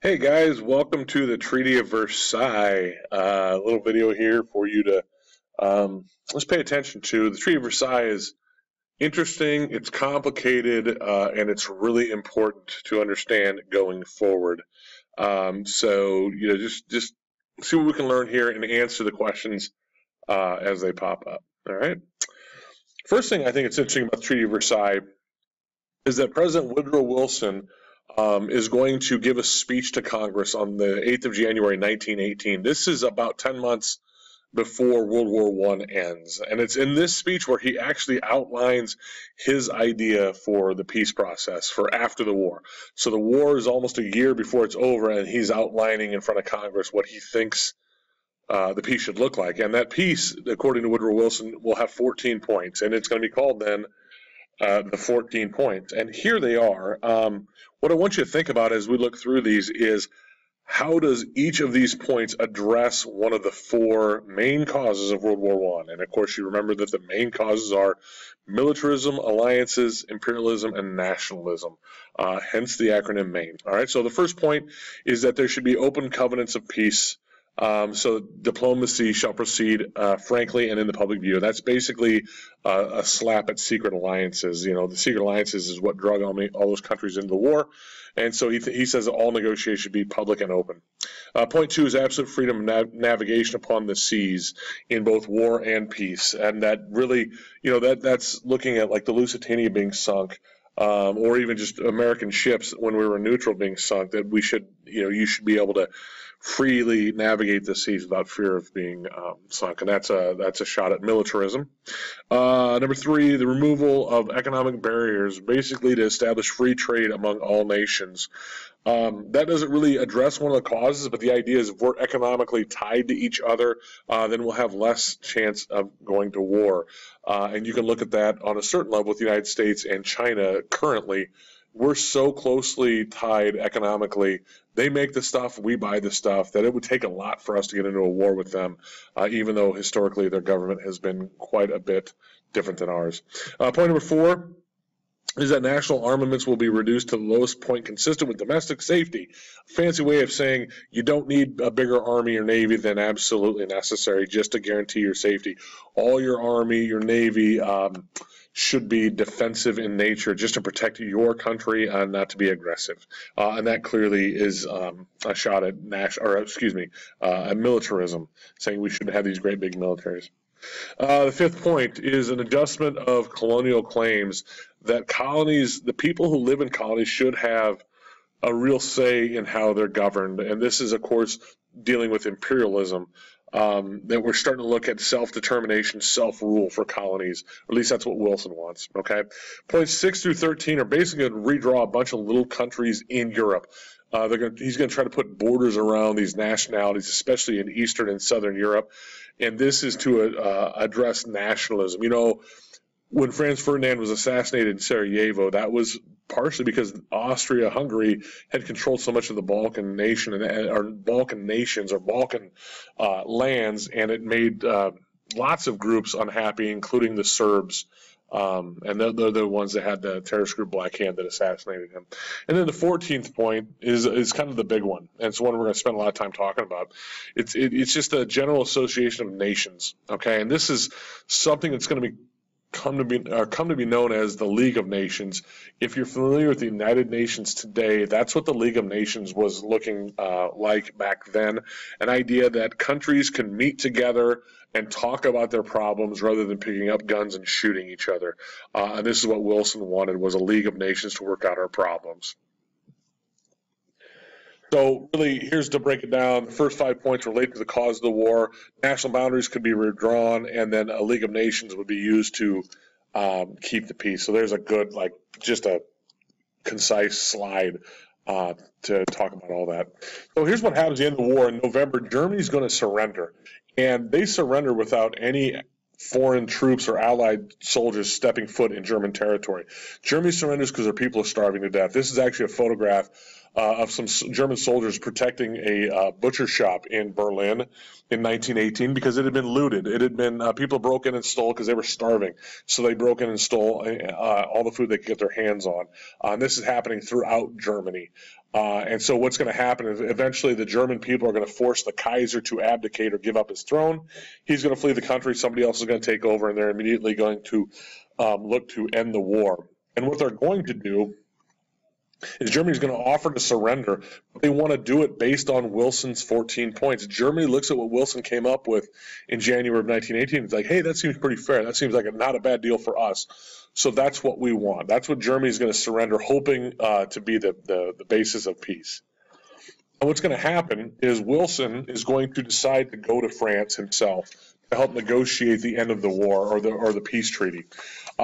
Hey guys, welcome to the Treaty of Versailles. A little video here for you to let's pay attention to. The Treaty of Versailles is interesting, it's complicated, and it's really important to understand going forward. Just see what we can learn here and answer the questions as they pop up. All right. First thing I think it's interesting about the Treaty of Versailles is that President Woodrow Wilson is going to give a speech to Congress on the 8th of January, 1918. This is about 10 months before World War I ends. And it's in this speech where he actually outlines his idea for the peace process for after the war. So the war is almost a year before it's over, and he's outlining in front of Congress what he thinks the peace should look like. And that peace, according to Woodrow Wilson, will have 14 points. And it's going to be called then the 14 points. And here they are. What I want you to think about as we look through these is how does each of these points address one of the four main causes of World War I? And of course, you remember that the main causes are militarism, alliances, imperialism, and nationalism, hence the acronym MAIN. All right, so the first point is that there should be open covenants of peace. So diplomacy shall proceed frankly and in the public view. That's basically a slap at secret alliances. You know, the secret alliances is what drug all those countries into the war. And so he says that all negotiations should be public and open. Point two is absolute freedom of navigation upon the seas in both war and peace. And that really, you know, that's looking at like the Lusitania being sunk. Or even just American ships when we were neutral being sunk, that we should, you know, you should be able to freely navigate the seas without fear of being sunk, and that's a shot at militarism. Number three, the removal of economic barriers, basically to establish free trade among all nations. That doesn't really address one of the causes, but the idea is if we're economically tied to each other, then we'll have less chance of going to war. And you can look at that on a certain level with the United States and China currently. We're so closely tied economically. They make the stuff, we buy the stuff, that it would take a lot for us to get into a war with them, even though historically their government has been quite a bit different than ours. Point number four is that national armaments will be reduced to the lowest point consistent with domestic safety. A fancy way of saying you don't need a bigger army or navy than absolutely necessary just to guarantee your safety. All your army, your navy, should be defensive in nature, just to protect your country and not to be aggressive. And that clearly is a shot at at militarism, saying we should have these great big militaries. The fifth point is an adjustment of colonial claims that colonies, the people who live in colonies, should have a real say in how they're governed. And this is, of course, dealing with imperialism. That we're starting to look at self-determination, self-rule for colonies. Or at least that's what Wilson wants. Okay. Points 6 through 13 are basically going to redraw a bunch of little countries in Europe. He's going to try to put borders around these nationalities, especially in Eastern and Southern Europe. And this is to address nationalism. You know, when Franz Ferdinand was assassinated in Sarajevo, that was partially because Austria-Hungary had controlled so much of the Balkan nation or Balkan nations or Balkan lands, and it made lots of groups unhappy, including the Serbs. And they're the ones that had the terrorist group Black Hand that assassinated him. And then the 14th point is kind of the big one, and it's one we're going to spend a lot of time talking about. It's just a general association of nations, okay? And this is something that's going to come to be known as the League of Nations. If you're familiar with the United Nations today, that's what the League of Nations was looking like back then. An idea that countries can meet together and talk about their problems rather than picking up guns and shooting each other. And this is what Wilson wanted, was a League of Nations to work out our problems. So really, here's to break it down. The first 5 points relate to the cause of the war. National boundaries could be redrawn, and then a League of Nations would be used to keep the peace. So there's a good, just a concise slide to talk about all that. So here's what happens at the end of the war. In November, Germany's going to surrender. And they surrender without any foreign troops or allied soldiers stepping foot in German territory. Germany surrenders because their people are starving to death. This is actually a photograph of some German soldiers protecting a butcher shop in Berlin in 1918 because it had been looted. It had been people broke in and stole because they were starving, so they broke in and stole all the food they could get their hands on. And this is happening throughout Germany. And so what's going to happen is eventually the German people are going to force the Kaiser to abdicate or give up his throne. He's going to flee the country. Somebody else is going to take over, and they're immediately going to look to end the war. And what they're going to do is Germany's going to offer to surrender, but they want to do it based on Wilson's 14 points. Germany looks at what Wilson came up with in January of 1918. It's like, hey, that seems pretty fair. That seems like not a bad deal for us. So that's what we want. That's what Germany's going to surrender, hoping to be the basis of peace. And what's going to happen is Wilson is going to decide to go to France himself to help negotiate the end of the war or the peace treaty.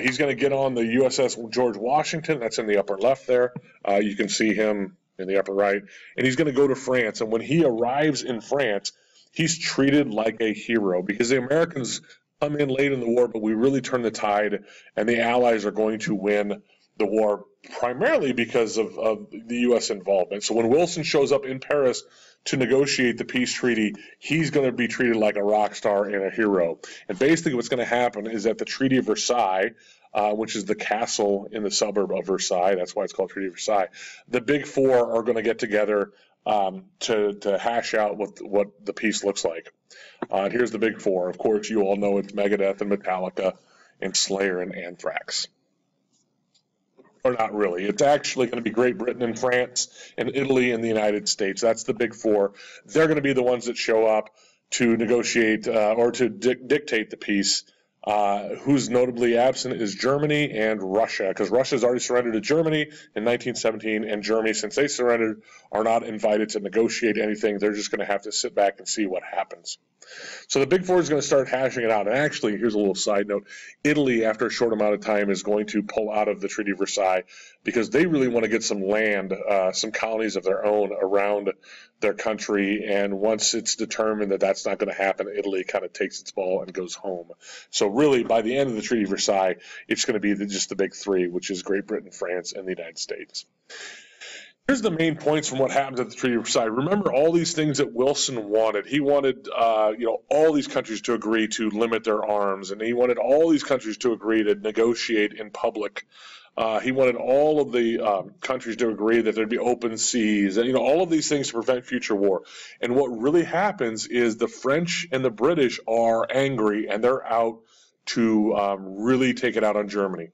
He's going to get on the USS George Washington. That's in the upper left there. You can see him in the upper right. And he's going to go to France. And when he arrives in France, he's treated like a hero because the Americans come in late in the war, but we really turn the tide, and the Allies are going to win the war primarily because of the U.S. involvement. So when Wilson shows up in Paris to negotiate the peace treaty, he's going to be treated like a rock star and a hero. And basically what's going to happen is that the Treaty of Versailles, which is the castle in the suburb of Versailles, that's why it's called Treaty of Versailles, the big four are going to get together to hash out what the peace looks like. And here's the big four. Of course, you all know it's Megadeth and Metallica and Slayer and Anthrax. Or not really. It's actually going to be Great Britain and France and Italy and the United States. That's the big four. They're going to be the ones that show up to negotiate or to dictate the peace. Who's notably absent is Germany and Russia, because Russia's already surrendered to Germany in 1917, and Germany, since they surrendered, are not invited to negotiate anything. They're just going to have to sit back and see what happens. So the Big Four is going to start hashing it out. And actually, here's a little side note. Italy, after a short amount of time, is going to pull out of the Treaty of Versailles because they really want to get some land, some colonies of their own around their country. And once it's determined that that's not going to happen, Italy kind of takes its ball and goes home. So really, by the end of the Treaty of Versailles, it's going to be just the big three, which is Great Britain, France, and the United States. Here's the main points from what happens at the Treaty of Versailles. Remember all these things that Wilson wanted. He wanted, all these countries to agree to limit their arms, and he wanted all these countries to agree to negotiate in public. He wanted all of the countries to agree that there'd be open seas, and all of these things to prevent future war. And what really happens is the French and the British are angry, and they're out to really take it out on Germany.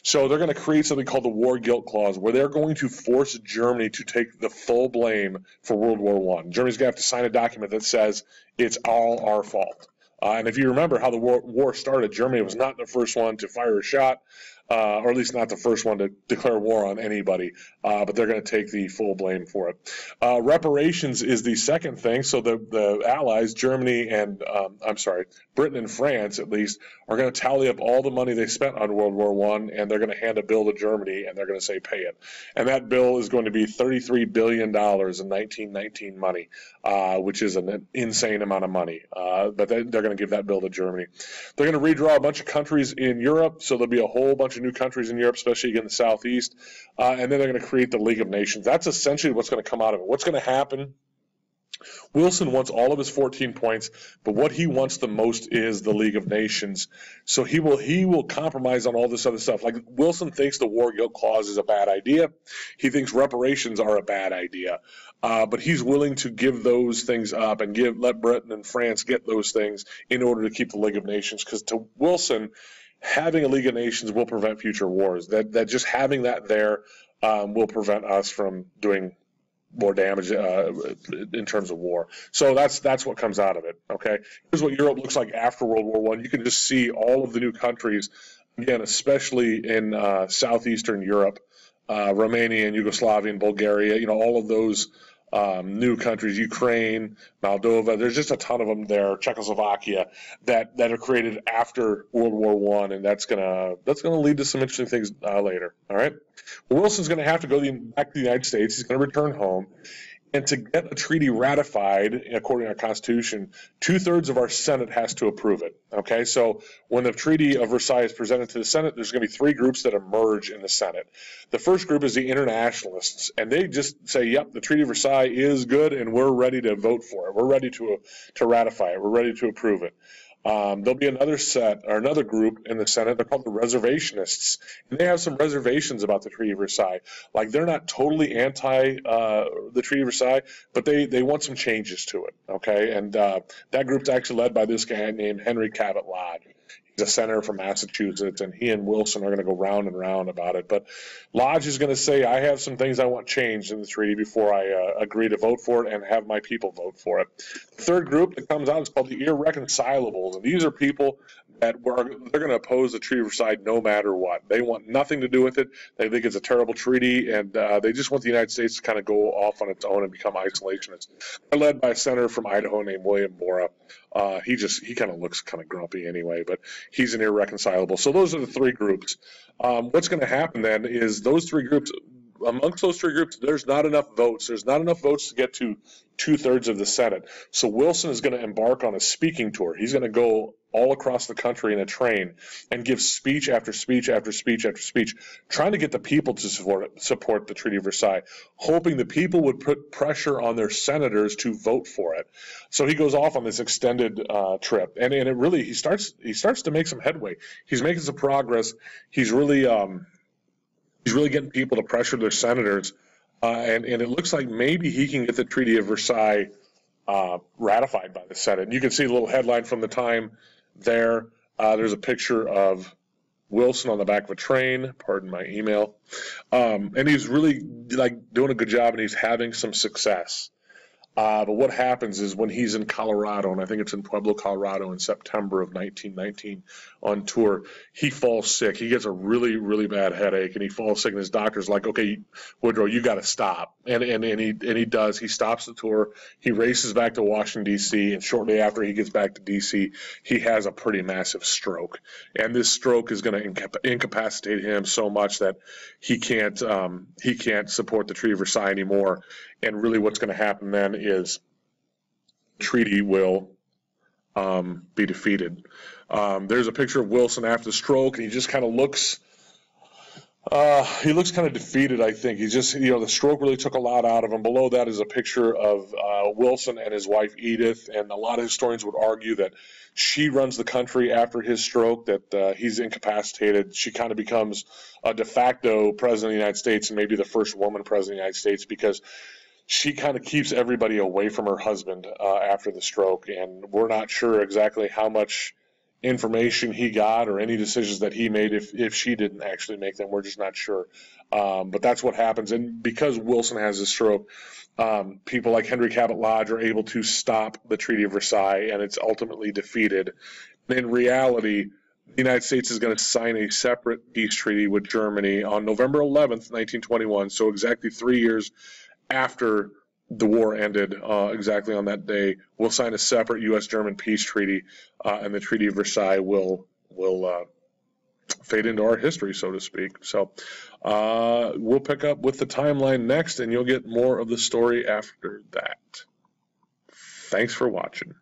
So they're going to create something called the War Guilt Clause, where they're going to force Germany to take the full blame for World War I. Germany's going to have to sign a document that says it's all our fault. And if you remember how the war started, Germany was not the first one to fire a shot, or at least not the first one to declare war on anybody, but they're going to take the full blame for it. Reparations is the second thing. So the Allies, Germany and, Britain and France at least, are going to tally up all the money they spent on World War I, and they're going to hand a bill to Germany, and they're going to say pay it. And that bill is going to be $33 billion in 1919 money, which is an insane amount of money. But they're going to give that bill to Germany. They're going to redraw a bunch of countries in Europe, so there'll be a whole bunch of new countries in Europe, especially in the southeast, and then they're going to create the League of Nations. That's essentially what's going to come out of it. What's going to happen? Wilson wants all of his 14 points, but what he wants the most is the League of Nations. So he will compromise on all this other stuff. Like Wilson thinks the War Guilt Clause is a bad idea. He thinks reparations are a bad idea. But he's willing to give those things up and let Britain and France get those things in order to keep the League of Nations. Because to Wilson, having a League of Nations will prevent future wars. That just having that there will prevent us from doing more damage in terms of war. So that's what comes out of it. Okay, here's what Europe looks like after World War I. You can just see all of the new countries, again, especially in southeastern Europe, Romania and Yugoslavia and Bulgaria. All of those new countries, Ukraine, Moldova. There's just a ton of them there. Czechoslovakia that are created after World War I, and that's gonna lead to some interesting things later. All right. Well, Wilson's going to have to go back to the United States. He's going to return home. And to get a treaty ratified, according to our Constitution, 2/3 of our Senate has to approve it. Okay, so when the Treaty of Versailles is presented to the Senate, there's going to be three groups that emerge in the Senate. The first group is the internationalists, and they just say, yep, the Treaty of Versailles is good, and we're ready to vote for it. We're ready to ratify it. We're ready to approve it. There'll be another group in the Senate. They're called the reservationists, and they have some reservations about the Treaty of Versailles. Like, they're not totally anti the Treaty of Versailles, but they want some changes to it. Okay, and that group's actually led by this guy named Henry Cabot Lodge. He's a senator from Massachusetts, and he and Wilson are going to go round and round about it. But Lodge is going to say, I have some things I want changed in the treaty before I agree to vote for it and have my people vote for it. The third group that comes out is called the irreconcilables, and these are people that they're going to oppose the Treaty of Versailles no matter what. They want nothing to do with it. They think it's a terrible treaty, and they just want the United States to kind of go off on its own and become isolationist. They're led by a senator from Idaho named William Borah. He kind of looks kind of grumpy anyway, but he's an irreconcilable. So those are the three groups. What's going to happen then is amongst those three groups, there's not enough votes. There's not enough votes to get to 2/3 of the Senate. So Wilson is going to embark on a speaking tour. He's going to go all across the country in a train and give speech after speech after speech after speech, trying to get the people to support the Treaty of Versailles, hoping the people would put pressure on their senators to vote for it. So he goes off on this extended trip, and it really he starts to make some headway. He's making some progress. He's really getting people to pressure their senators, and it looks like maybe he can get the Treaty of Versailles ratified by the Senate. And you can see a little headline from the time there. There's a picture of Wilson on the back of a train, pardon my email, and he's really doing a good job, and he's having some success. But what happens is when he's in Colorado, and I think it's in Pueblo, Colorado in September of 1919 on tour, he falls sick. He gets a really, really bad headache, and he falls sick, and his doctor's like, okay, Woodrow, you got to stop. And he does. He stops the tour. He races back to Washington, D.C., and shortly after he gets back to D.C., he has a pretty massive stroke. And this stroke is going to incapacitate him so much that he can't support the Treaty of Versailles anymore. And really what's going to happen then is the treaty will be defeated. There's a picture of Wilson after the stroke, and he just kind of looks kind of defeated, I think. He's just, the stroke really took a lot out of him. Below that is a picture of Wilson and his wife Edith, and a lot of historians would argue that she runs the country after his stroke, that he's incapacitated. She kind of becomes a de facto president of the United States, and maybe the first woman president of the United States, because she kind of keeps everybody away from her husband after the stroke, and we're not sure exactly how much information he got or any decisions that he made if she didn't actually make them. We're just not sure. But that's what happens. And because Wilson has a stroke, people like Henry Cabot Lodge are able to stop the Treaty of Versailles, and it's ultimately defeated. And in reality, the United States is going to sign a separate peace treaty with Germany on November 11th, 1921, so exactly 3 years after the war ended, exactly on that day. We'll sign a separate U.S.-German peace treaty, and the Treaty of Versailles will fade into our history, so to speak. So we'll pick up with the timeline next, and you'll get more of the story after that. Thanks for watching.